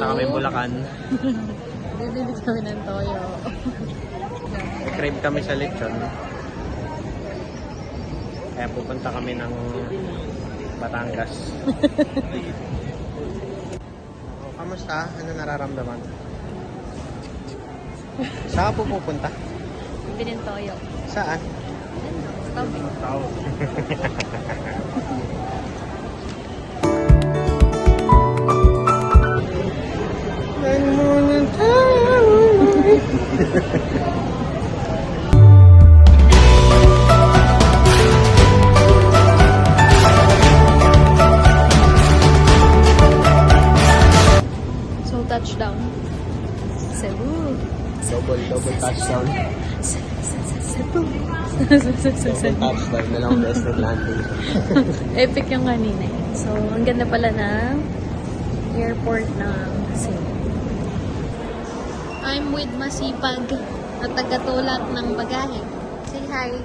Pupunta kami Bulacan. Bibili kami ng toyo. Crave kami sa lechon. Kaya pupunta kami ng Batangas. Kamusta? Ano nararamdaman? Saan po pupunta? Bibili ng toyo. Saan? Tao. So touchdown. Cebu. Double touchdown. Cebu. Double touchdown. Dalawang beses nag-landing. Epic yung kanina eh. So, ang ganda pala ng airport ng Cebu. I'm with Masipag at tagatulak ng bagahe. Say hi!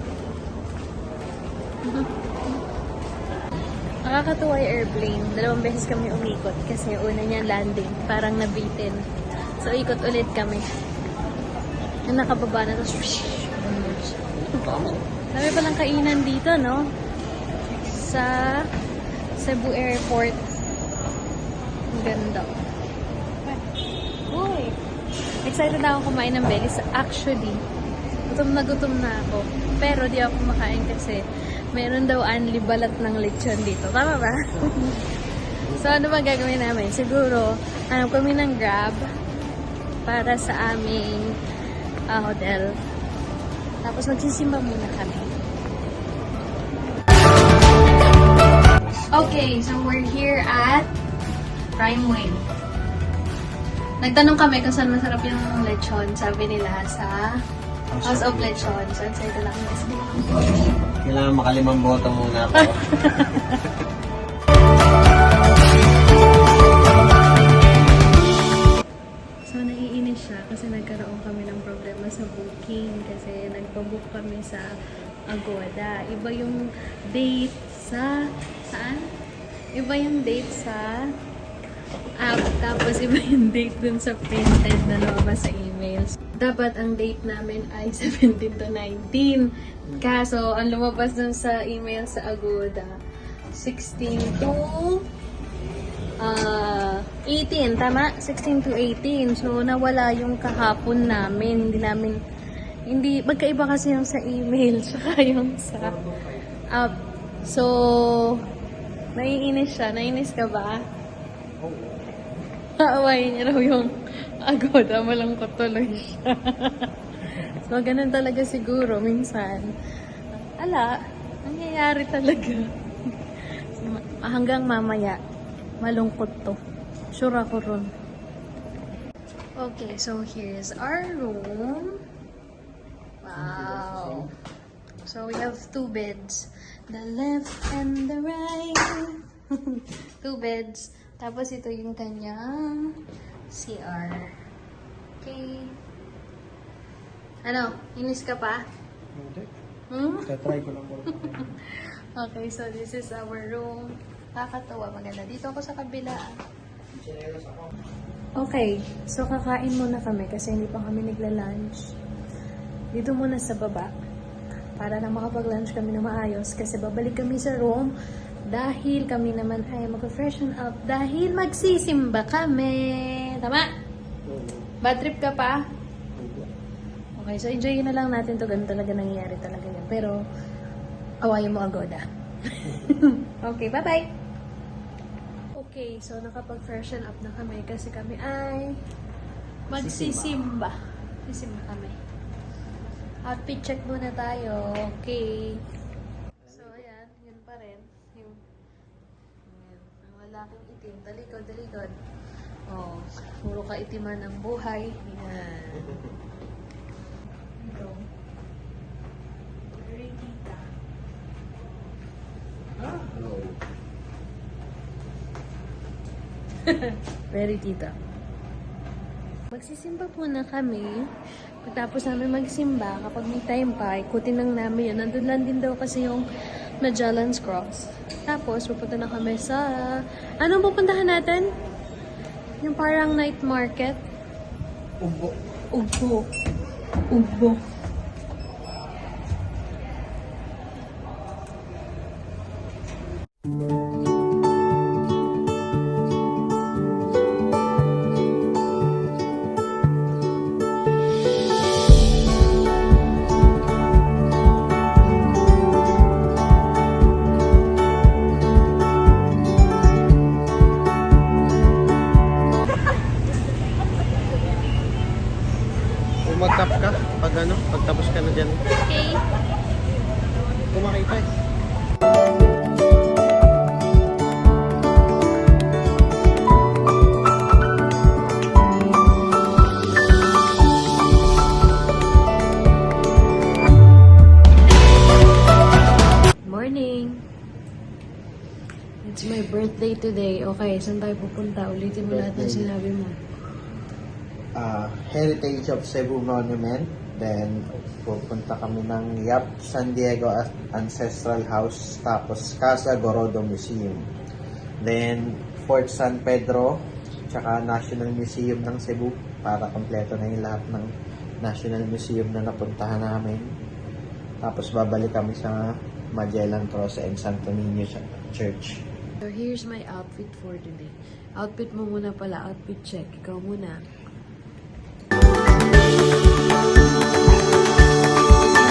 Nakakatuwa yung airplane. 2 beses kami umikot kasi una niya landing. Parang nabitin. So, ikot ulit kami. Yung nakababa na to. Dami palang kainan dito, no? Sa Cebu Airport. Ang ganda. Uy! Excited na ako kumain ng belly. Actually, gutom na ako. Pero di ako kumakain kasi meron daw only balat ng lechon dito. Tama ba? So, ano ba gagawin namin? Siguro, hanap kami ng Grab para sa aming hotel. Tapos magsisimba muna kami. Okay, so we're here at Prime Way. Nagtanong kami kung saan masarap yung lechon. Sabi nila sa House of Lechon. So, excited lang kasi. Kailangan makalimang boto muna ako. So, naiinis siya kasi nagkaroon kami ng problema sa booking kasi nagpa-book kami sa Agoda. Iba yung date sa... Saan? Iba yung date sa app. Tapos iba yung date dun sa printed na lumabas sa emails. Dapat ang date namin ay 17 to 19. Kaso, ang lumabas dun sa email sa Agoda, 16 to 18, tama? 16 to 18. So, nawala yung kahapon namin. Hindi, magkaiba kasi yung sa email, saka yung sa app. So, naiinis siya. Naiinis ka ba? Kaawain niya raw yung Agoda, malungkot tuloy siya. So, ganun talaga siguro, minsan. Ala, nangyayari talaga. So, hanggang mamaya, malungkot to. Sure ako ron. Okay, so here's our room. Wow. So, we have 2 beds. The left and the right. 2 beds. Tapos ito yung kanyang CR. Okay. Ano? Inis ka pa? Hindi. Hmm? Try ko lang po. Okay, so this is our room. Kakatawa, maganda. Dito ako sa kabila. Okay, so kakain muna kami kasi hindi pa kami nagla-lunch. Dito muna sa baba. Para na makapag-lunch kami na maayos kasi babalik kami sa room dahil kami naman ay mag-freshen up dahil magsisimba kami. Tama? Bad trip ka pa? Okay, so enjoyin na lang natin to. Ganun talaga nangyayari talaga yan. Pero, awayin mo Agoda. Okay, bye-bye! Okay, so nakapag-freshen up na kami kasi kami ay magsisimba. Sisimba kami. Outfit check muna tayo. Okay. So, ayan. Yun pa rin. Yung, ayan. Ang lalaking itim. Talikod, talikod. Oh, puro kaitiman ang buhay. Ayan. Ito. Very tita. Hello. Very tita. Magsisimba muna kami. Pagtapos namin magsimba, kapag may time pa, ikutin lang namin yun. Nandun lang din daw kasi yung Magellan's Cross. Tapos, pupunta na kami sa... Anong pupuntahan natin? Yung parang night market. Ugbo. Ugbo. Ugbo. Mag-tap ka pag pagtapos ka na dyan. Okay. Kumakita eh. Morning! It's my birthday today. Okay, saan tayo pupunta? Ulitin mo lahat ng sinabi mo. Heritage of Cebu Monument. Then, pupunta kami ng Yap San Diego Ancestral House. Tapos, Casa Gorodo Museum. Then, Fort San Pedro. Tsaka National Museum ng Cebu. Para kompleto na yung lahat ng National Museum na napuntahan namin. Tapos, babalik kami sa Magellan Cross and Santo Niño Church. So, here's my outfit for today. Outfit mo muna pala. Outfit check. Ikaw muna.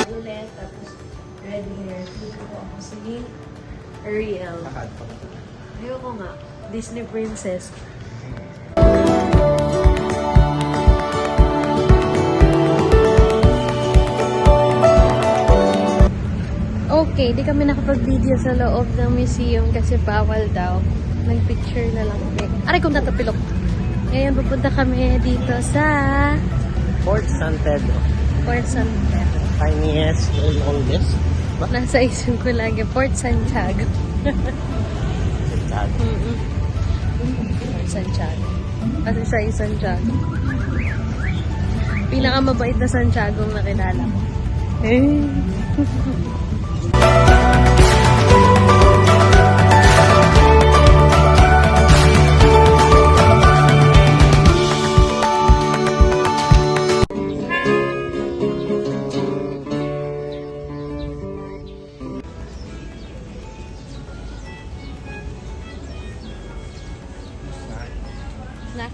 Ulit. Tapos, red hair. Dito ko ako si Ariel. Ayoko nga. Disney princess. Okay, di kami nakapag-video sa loob ng museum kasi bawal daw. Nag-picture na lang kami. Aray, kung tatapilok. Ngayon, pupunta kami dito sa Fort San Pedro. Fort San Pedro. Tiniest and oldest. Nasa isip ko lagi, Fort Santiago. Fort Santiago. Kasi siya yung Santiago. Pinakamabait na Santiago ang nakilala ko. Na?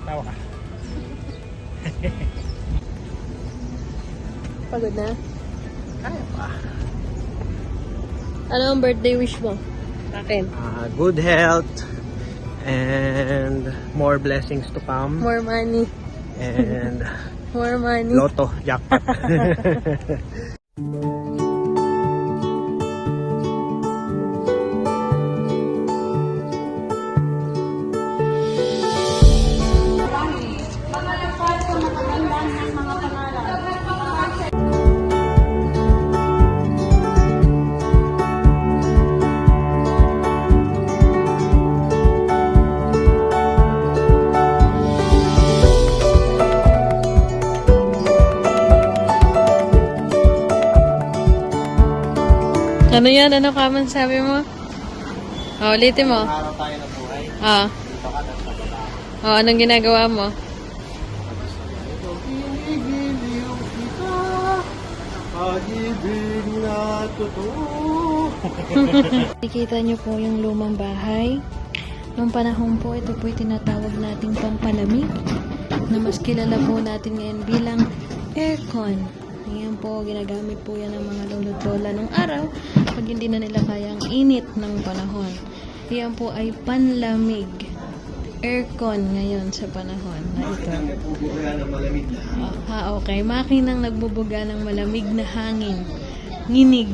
Tawa ka. Pagod na? Kaya pa. Ano ang birthday wish mo? Akin. Good health and more blessings to come. More money. And More money. Lotto, jackpot. Ano yan? Ano ka man sabi mo? Oh, ulitin mo. Araw tayo ng buhay. Ah. Dito ka na sa baba. Oh, anong ginagawa mo? Pag-ibig na totoo. Nakikita niyo po yung lumang bahay. Noong panahon po, ito po tinatawag nating pampalamig na mas kilala po natin ngayon bilang aircon. Ngayon po, ginagamit po yan ng mga lolo't lola ng araw pag hindi na nila kaya ang init ng panahon. Yan po ay panlamig. Aircon ngayon sa panahon na ito. Okay. Makinang nagbubuga ng malamig na hangin. Nginig.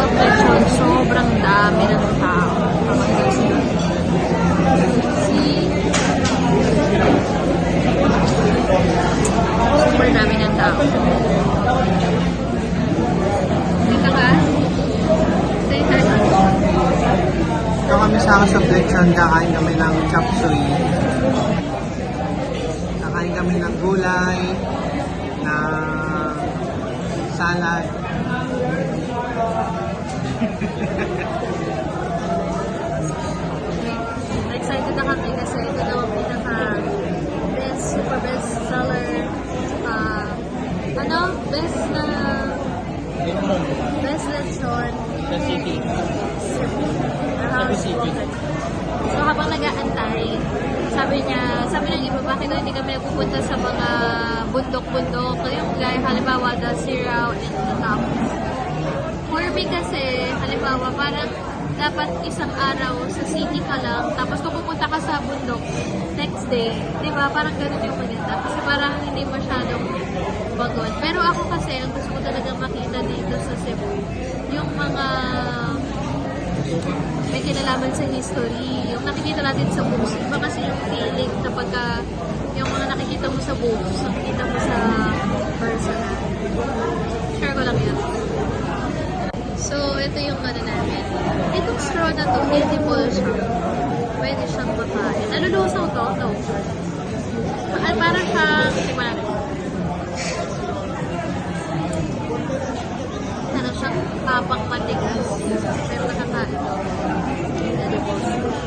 of Lechon, sobrang dami ng tao. See? Sobrang dami ng tao. Dito ka? Say hi. Ito kami sa House of Lechon, kakain kami ng chop suey. Kakain kami ng gulay, ng salad. Excited na kami kasi ito daw ang pinaka super best seller best lechon Sa city. So habang nag-aantay, sabi ng iba, bakit daw hindi kami nagpupunta sa mga bundok-bundok, yung gaya halimbawa the Sirao and the Tapos. For me kasi, halimbawa parang dapat isang araw sa city ka lang, tapos kung pupunta ka sa bundok, next day, di ba? Parang ganun yung maganda. Kasi parang hindi masyadong bagon. Pero ako kasi, ang gusto ko talagang makita dito sa Cebu, yung mga may kinalaman sa history, yung nakikita natin sa books. Iba kasi yung feeling na pagka yung mga nakikita mo sa books, nakikita mo sa personal. Share ko lang yun. So, ito yung ano namin. Itong straw na to, edible siya. Pwede siyang makain. Nalulusaw to? No. Parang siyang, hindi ko natin. Ano siyang papang matigas. Pero nakakain to. Edible straw.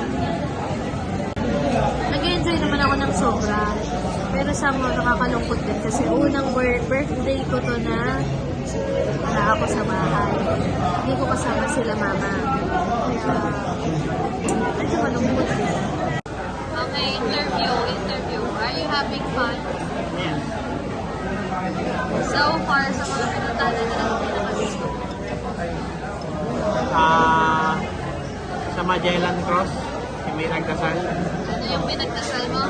Nag-enjoy naman ako ng sobra. Pero somehow nakakalungkot din kasi unang birthday ko to na wala ako sa bahay. Hindi ko kasama sila mama. Kaya, medyo malungkot din. Okay, interview. Are you having fun? Yes. So far, sa mga pinuntahan na lang pinakagusto. Sa Magellan Cross, may nagdasal. Ano yung pinagdasal mo?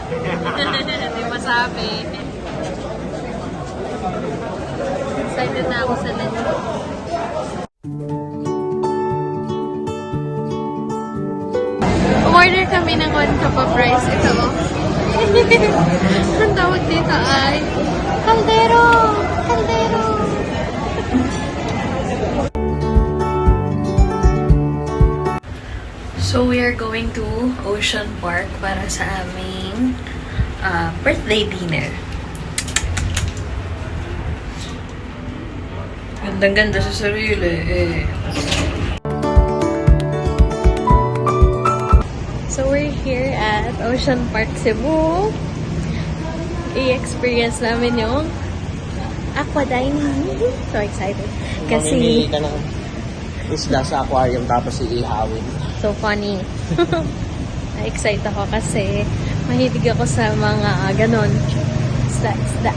Hindi masabi. Excited na ako sa lunch. Order kami ng 1 cup of rice. Ito. Ang tawag dito ay Caldero! Caldero! So we are going to Ocean Park para sa aming birthday dinner. Gandang-ganda sa sarili eh. So we're here at Ocean Park, Cebu. I-experience namin yung aqua dining. So excited. Mamimili Kasi ka ng isda sa aquarium tapos iihawin. so funny. Na-excite ako kasi mahilig ako sa mga ganon. Isda.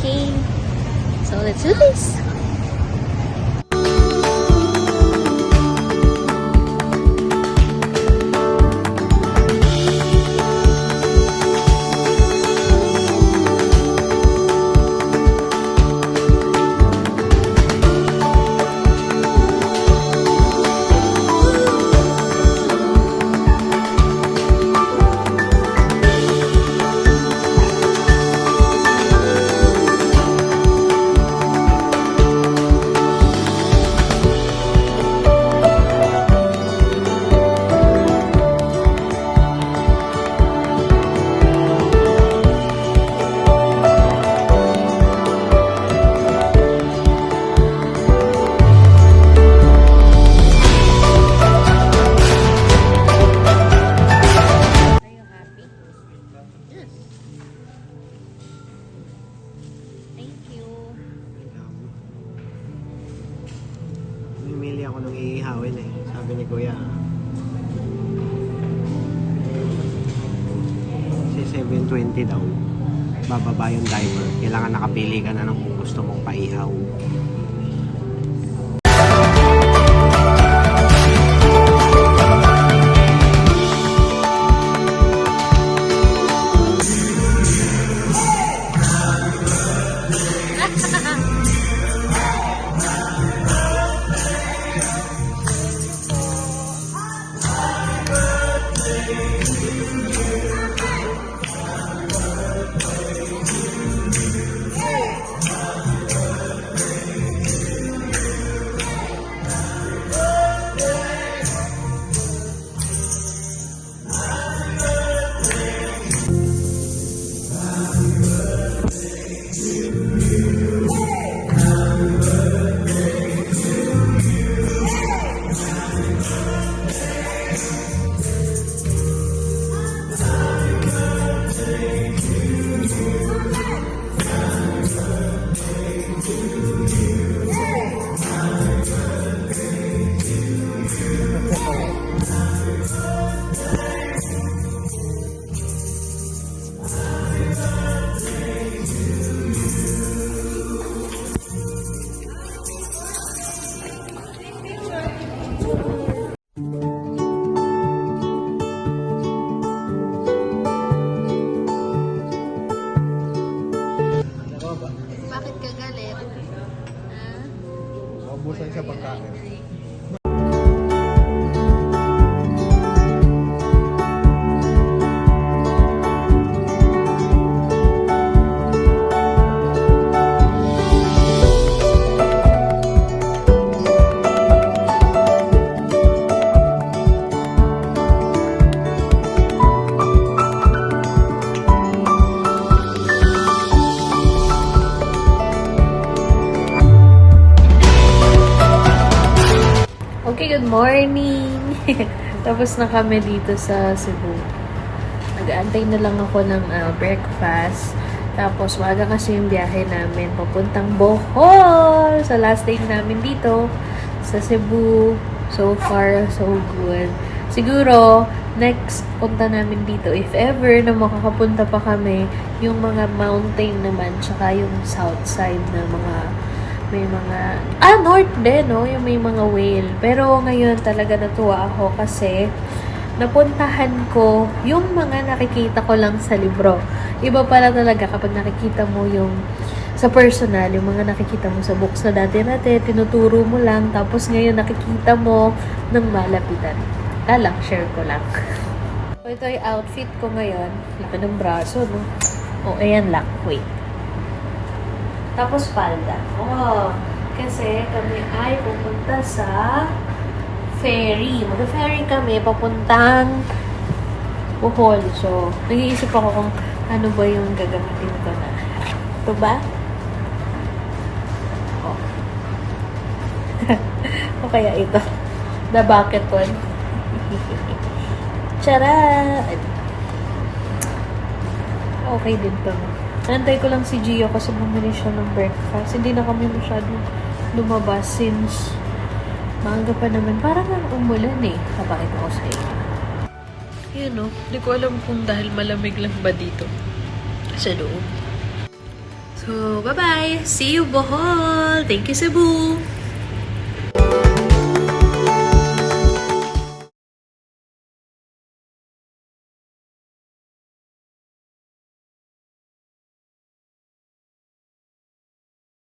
Okay. So let's do this. Namimili ako ng iihawin eh. Sabi ni Kuya. Kasi 720 daw. Bababa yung diver. Kailangan nakapili ka na ng kung gusto mong paihaw. maubusan sa pagkain. Okay, good morning! Tapos na kami dito sa Cebu. Nag-aantay na lang ako ng breakfast. Tapos, maaga kasi yung biyahe namin papuntang Bohol! Sa last day namin dito sa Cebu. So far, so good. Siguro, next punta namin dito, if ever na makakapunta pa kami, yung mga mountain naman, tsaka yung south side na mga may mga, north din, no? Yung may mga whale. Pero ngayon talaga natuwa ako kasi napuntahan ko yung mga nakikita ko lang sa libro. Iba pala talaga kapag nakikita mo yung sa personal, yung mga nakikita mo sa books na dati-dati, tinuturo mo lang, tapos ngayon nakikita mo ng malapitan. Lang, share ko lang. So, ito yung outfit ko ngayon. Laki ng braso, no? Oh, ayan lang. Wait. Tapos palda. Oh, kasi kami ay pupunta sa ferry. Mag-ferry kami papuntang Bohol. So, nag-iisip ako kung ano ba yung gagamitin ko na. Ito ba? Oh. O kaya ito. The bucket one. Tara! Okay din to. Nantay ko lang si Gio kasi bumili siya ng breakfast. Hindi na kami masyadong lumabas since maaga pa naman. Parang ang umulan eh. Kapakita ko sa inyo. Yun o. Hindi ko alam kung dahil malamig lang ba dito sa loob. So, bye-bye! See you, Bohol! Thank you, Cebu!